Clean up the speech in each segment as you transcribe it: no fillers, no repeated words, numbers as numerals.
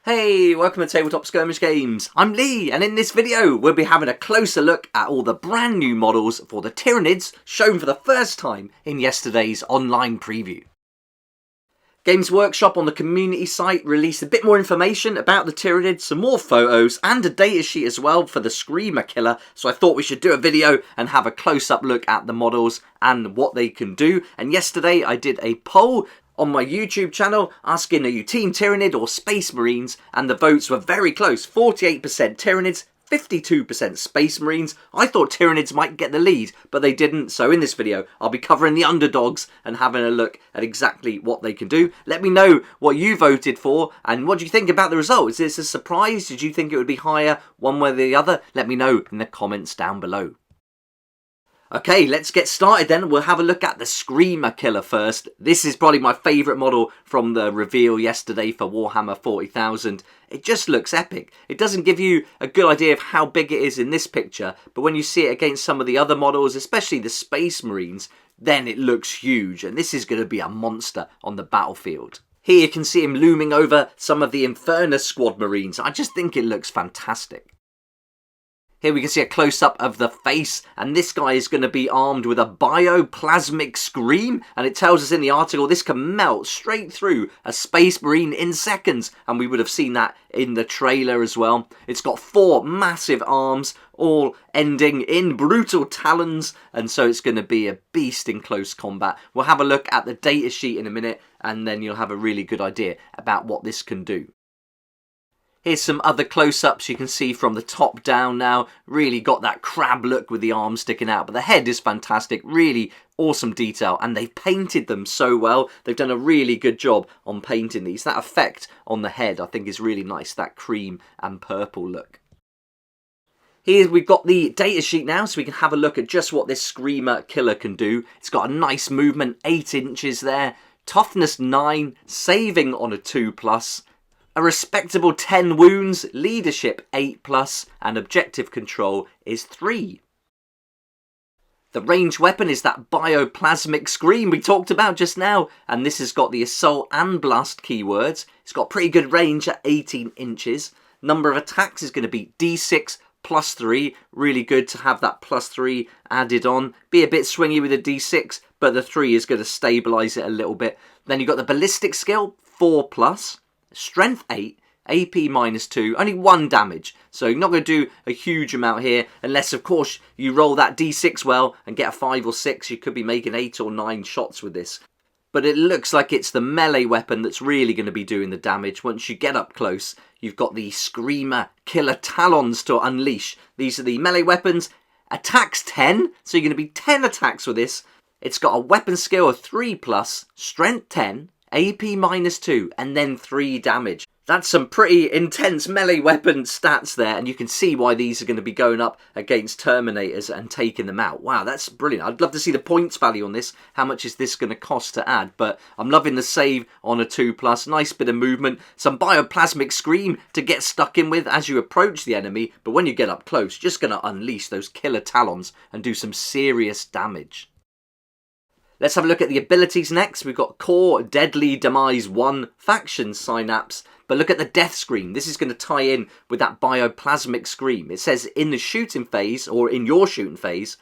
Hey, welcome to Tabletop Skirmish Games. I'm Lee, and in this video we'll be having a closer look at all the brand new models for the Tyranids shown for the first time in yesterday's online preview. Games Workshop on the community site released a bit more information about the Tyranids, some more photos and a datasheet as well for the Screamer Killer, so I thought we should do a video and have a close-up look at the models and what they can do. And yesterday I did a poll on my YouTube channel asking, are you Team Tyranid or Space Marines? And the votes were very close, 48% Tyranids, 52% Space Marines. I thought Tyranids might get the lead, but they didn't. So in this video, I'll be covering the underdogs and having a look at exactly what they can do. Let me know what you voted for and what do you think about the result. Is this a surprise? Did you think it would be higher one way or the other? Let me know in the comments down below. Okay, let's get started then. We'll have a look at the Screamer Killer first. This is probably my favourite model from the reveal yesterday for Warhammer 40,000. It just looks epic. It doesn't give you a good idea of how big it is in this picture, but when you see it against some of the other models, especially the Space Marines, then it looks huge, and this is going to be a monster on the battlefield. Here you can see him looming over some of the Infernus Squad Marines. I just think it looks fantastic. Here we can see a close-up of the face, and this guy is going to be armed with a bioplasmic scream, and it tells us in the article this can melt straight through a Space Marine in seconds, and we would have seen that in the trailer as well. It's got 4 massive arms, all ending in brutal talons, and so it's going to be a beast in close combat. We'll have a look at the datasheet in a minute, and then you'll have a really good idea about what this can do. Here's some other close-ups you can see from the top down now. Really got that crab look with the arms sticking out. But the head is fantastic. Really awesome detail. And they've painted them so well. They've done a really good job on painting these. That effect on the head I think is really nice. That cream and purple look. Here we've got the datasheet now, so we can have a look at just what this Screamer Killer can do. It's got a nice movement, 8 inches there. Toughness 9, saving on a 2+. A respectable 10 wounds, leadership 8+, and objective control is 3. The ranged weapon is that bioplasmic scream we talked about just now, and this has got the assault and blast keywords. It's got pretty good range at 18 inches. Number of attacks is going to be D6 plus 3. Really good to have that plus 3 added on. Be a bit swingy with a D6, but the 3 is going to stabilise it a little bit. Then you've got the ballistic skill, 4+. Strength 8, AP -2, only 1 damage. So you're not going to do a huge amount here, unless of course you roll that D6 well and get a 5 or 6. You could be making 8 or 9 shots with this. But it looks like it's the melee weapon that's really going to be doing the damage. Once you get up close, you've got the Screamer Killer Talons to unleash. These are the melee weapons. Attacks 10, so you're going to be 10 attacks with this. It's got a weapon skill of 3+, strength 10, AP -2, and then 3 damage. That's some pretty intense melee weapon stats there, and you can see why these are going to be going up against Terminators and taking them out. Wow, that's brilliant. I'd love to see the points value on this. How much is this going to cost to add? But I'm loving the save on a 2+. Nice bit of movement. Some bioplasmic scream to get stuck in with as you approach the enemy, but when you get up close, you're just going to unleash those killer talons and do some serious damage. Let's have a look at the abilities next. We've got Core, Deadly, Demise 1, Faction, Synapse. But look at the death scream. This is going to tie in with that bioplasmic scream. It says in the shooting phase, or in your shooting phase,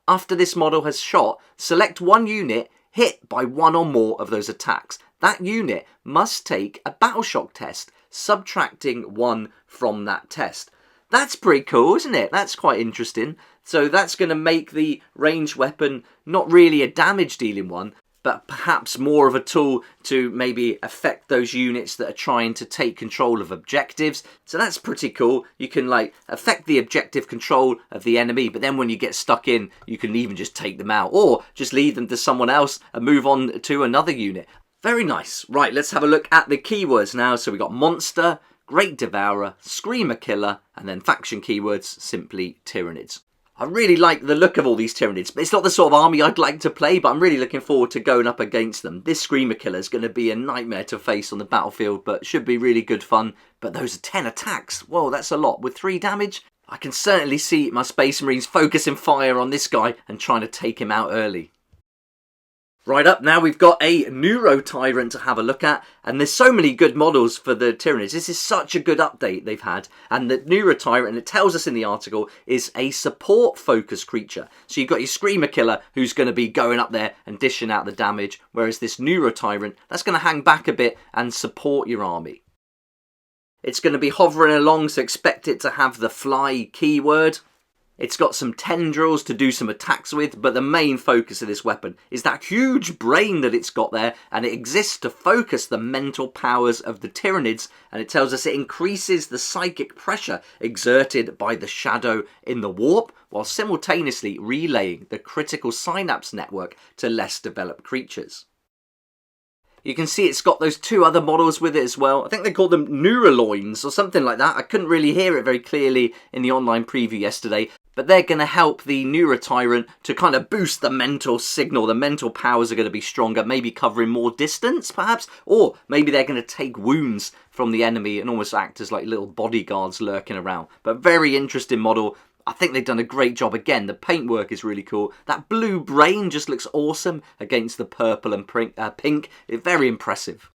after this model has shot, select one unit hit by 1 or more of those attacks. That unit must take a battle shock test, subtracting 1 from that test. That's pretty cool, isn't it? That's quite interesting. So that's going to make the ranged weapon not really a damage dealing one, but perhaps more of a tool to maybe affect those units that are trying to take control of objectives. So that's pretty cool. You can like affect the objective control of the enemy, but then when you get stuck in, you can even just take them out or just lead them to someone else and move on to another unit. Very nice. Right, let's have a look at the keywords now. So we've got Monster, Great Devourer, Screamer Killer, and then faction keywords, simply Tyranids. I really like the look of all these Tyranids, but it's not the sort of army I'd like to play, but I'm really looking forward to going up against them. This Screamer Killer is going to be a nightmare to face on the battlefield, but should be really good fun. But those are 10 attacks. Whoa, that's a lot. With 3 damage, I can certainly see my Space Marines focusing fire on this guy and trying to take him out early. Right up now, we've got a Neurotyrant to have a look at, and there's so many good models for the Tyranids. This is such a good update they've had, and the Neurotyrant, it tells us in the article, is a support-focused creature. So you've got your Screamer Killer, who's going to be going up there and dishing out the damage, whereas this Neurotyrant, that's going to hang back a bit and support your army. It's going to be hovering along, so expect it to have the fly keyword. It's got some tendrils to do some attacks with, but the main focus of this weapon is that huge brain that it's got there, and it exists to focus the mental powers of the Tyranids, and it tells us it increases the psychic pressure exerted by the shadow in the warp, while simultaneously relaying the critical synapse network to less developed creatures. You can see it's got those two other models with it as well. I think they call them Neuraloins or something like that. I couldn't really hear it very clearly in the online preview yesterday, but they're going to help the Neurotyrant to kind of boost the mental signal. The mental powers are going to be stronger, maybe covering more distance perhaps, or maybe they're going to take wounds from the enemy and almost act as like little bodyguards lurking around. But very interesting model. I think they've done a great job again. The paintwork is really cool. That blue brain just looks awesome against the purple and pink. It's very impressive.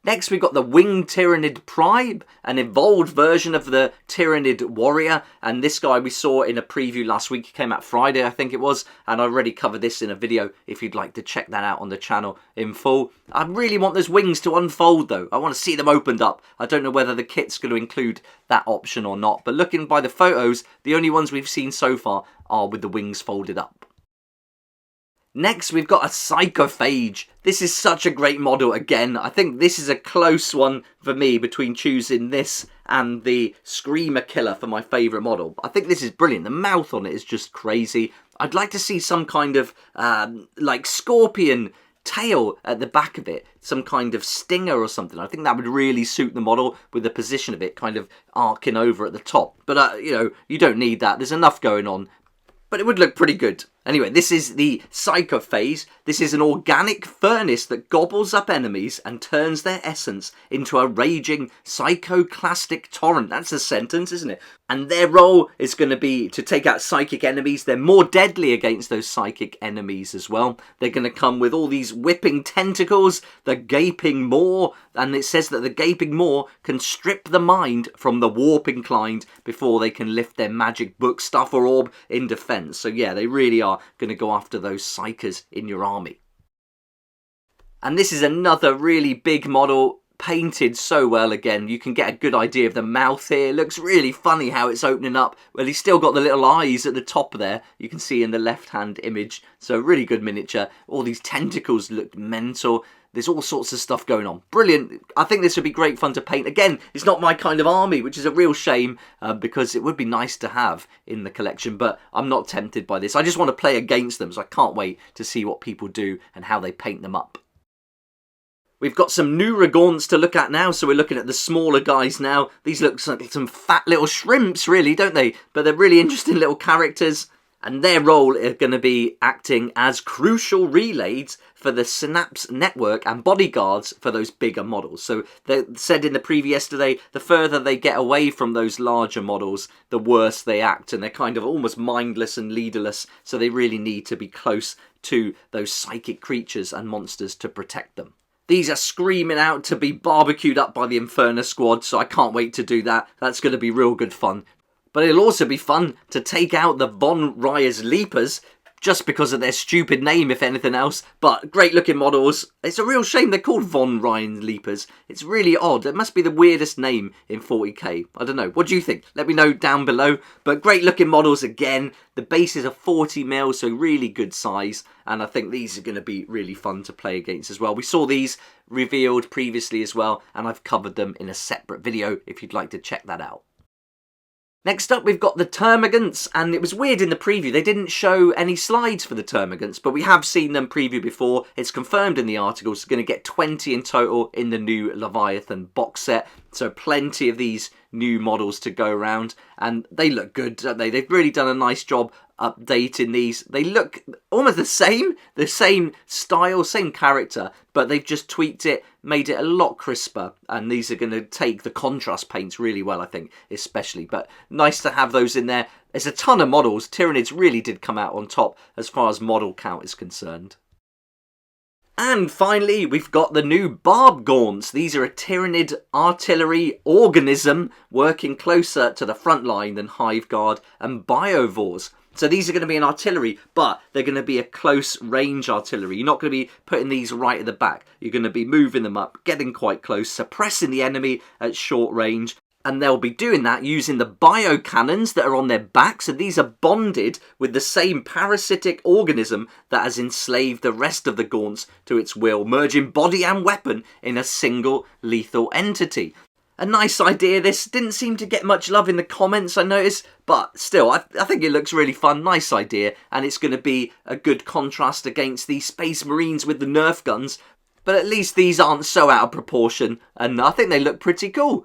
Next, we've got the Winged Tyranid Prime, an evolved version of the Tyranid Warrior. And this guy we saw in a preview last week. He came out Friday, I think it was. And I already covered this in a video if you'd like to check that out on the channel in full. I really want those wings to unfold, though. I want to see them opened up. I don't know whether the kit's going to include that option or not. But looking by the photos, the only ones we've seen so far are with the wings folded up. Next, we've got a Psychophage. This is such a great model again. I think this is a close one for me between choosing this and the Screamer Killer for my favourite model. I think this is brilliant. The mouth on it is just crazy. I'd like to see some kind of like scorpion tail at the back of it, some kind of stinger or something. I think that would really suit the model with the position of it kind of arcing over at the top. But, you know, you don't need that. There's enough going on. But it would look pretty good. Anyway, this is the Psychophage. This is an organic furnace that gobbles up enemies and turns their essence into a raging psychoclastic torrent. That's a sentence, isn't it? And their role is going to be to take out psychic enemies. They're more deadly against those psychic enemies as well. They're going to come with all these whipping tentacles, the gaping maw, and it says that the gaping maw can strip the mind from the warp inclined before they can lift their magic book, stuff, or orb in defense. So yeah, they really are going to go after those psychers in your army. And this is another really big model, painted so well again. You can get a good idea of the mouth here. It looks really funny how it's opening up. Well, he's still got the little eyes at the top there. You can see in the left-hand image. So really good miniature. All these tentacles look mental. There's all sorts of stuff going on. Brilliant. I think this would be great fun to paint. Again, it's not my kind of army, which is a real shame because it would be nice to have in the collection, but I'm not tempted by this. I just want to play against them, so I can't wait to see what people do and how they paint them up. We've got some new Regons to look at now, so we're looking at the smaller guys now. These look like some fat little shrimps, really, don't they? But they're really interesting little characters. And their role is going to be acting as crucial relays for the synapse network and bodyguards for those bigger models. So they said in the preview yesterday, the further they get away from those larger models, the worse they act. And they're kind of almost mindless and leaderless. So they really need to be close to those psychic creatures and monsters to protect them. These are screaming out to be barbecued up by the Inferno squad, so I can't wait to do that. That's going to be real good fun. But it'll also be fun to take out the Von Rhine Leapers, just because of their stupid name, if anything else. But great looking models. It's a real shame they're called Von Rhine Leapers. It's really odd. It must be the weirdest name in 40k. I don't know. What do you think? Let me know down below. But great looking models again. The bases are 40mm, so really good size. And I think these are going to be really fun to play against as well. We saw these revealed previously as well, and I've covered them in a separate video if you'd like to check that out. Next up, we've got the Termagants, and it was weird in the preview. They didn't show any slides for the Termagants, but we have seen them preview before. It's confirmed in the article, so going to get 20 in total in the new Leviathan box set. So plenty of these new models to go around, and they look good, don't they? They've really done a nice job updating these. They look almost the same style, same character, but they've just tweaked it, made it a lot crisper, and these are going to take the contrast paints really well, I think, especially. But nice to have those in there. There's a ton of models. Tyranids really did come out on top as far as model count is concerned. And finally, we've got the new Barb Gaunts. These are a Tyranid artillery organism working closer to the front line than Hive Guard and Biovores. So these are going to be an artillery, but they're going to be a close range artillery. You're not going to be putting these right at the back. You're going to be moving them up, getting quite close, suppressing the enemy at short range. And they'll be doing that using the biocannons that are on their backs. And these are bonded with the same parasitic organism that has enslaved the rest of the Gaunts to its will, merging body and weapon in a single lethal entity. A nice idea. This didn't seem to get much love in the comments, I noticed, but still, I think it looks really fun. Nice idea, and it's going to be a good contrast against the Space Marines with the Nerf guns, but at least these aren't so out of proportion, and I think they look pretty cool.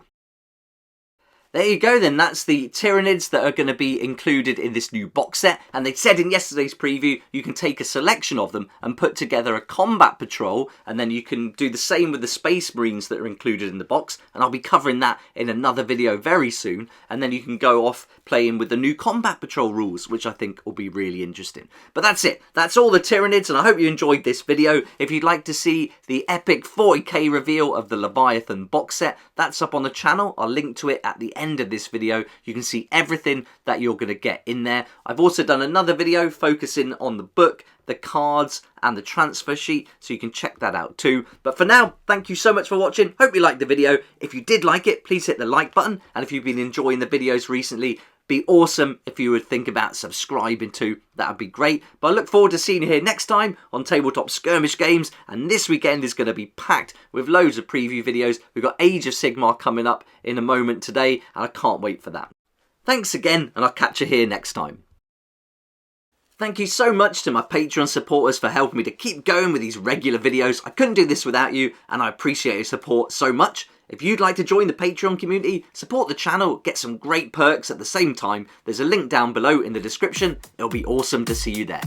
There you go then, that's the Tyranids that are going to be included in this new box set, and they said in yesterday's preview you can take a selection of them and put together a combat patrol, and then you can do the same with the Space Marines that are included in the box, and I'll be covering that in another video very soon, and then you can go off playing with the new combat patrol rules, which I think will be really interesting. But that's it, that's all the Tyranids, and I hope you enjoyed this video. If you'd like to see the epic 40k reveal of the Leviathan box set, that's up on the channel. I'll link to it at the end of this video. You can see everything that you're going to get in there. I've also done another video focusing on the book, the cards and the transfer sheet, so you can check that out too. But for now, thank you so much for watching. Hope you liked the video. If you did like it, please hit the like button, and if you've been enjoying the videos recently, be awesome if you would think about subscribing too. That would be great. But I look forward to seeing you here next time on Tabletop Skirmish Games, and this weekend is going to be packed with loads of preview videos. We've got Age of Sigmar coming up in a moment today, and I can't wait for that. Thanks again, and I'll catch you here next time. Thank you so much to my Patreon supporters for helping me to keep going with these regular videos. I couldn't do this without you, and I appreciate your support so much. If you'd like to join the Patreon community, support the channel, get some great perks at the same time, there's a link down below in the description. It'll be awesome to see you there.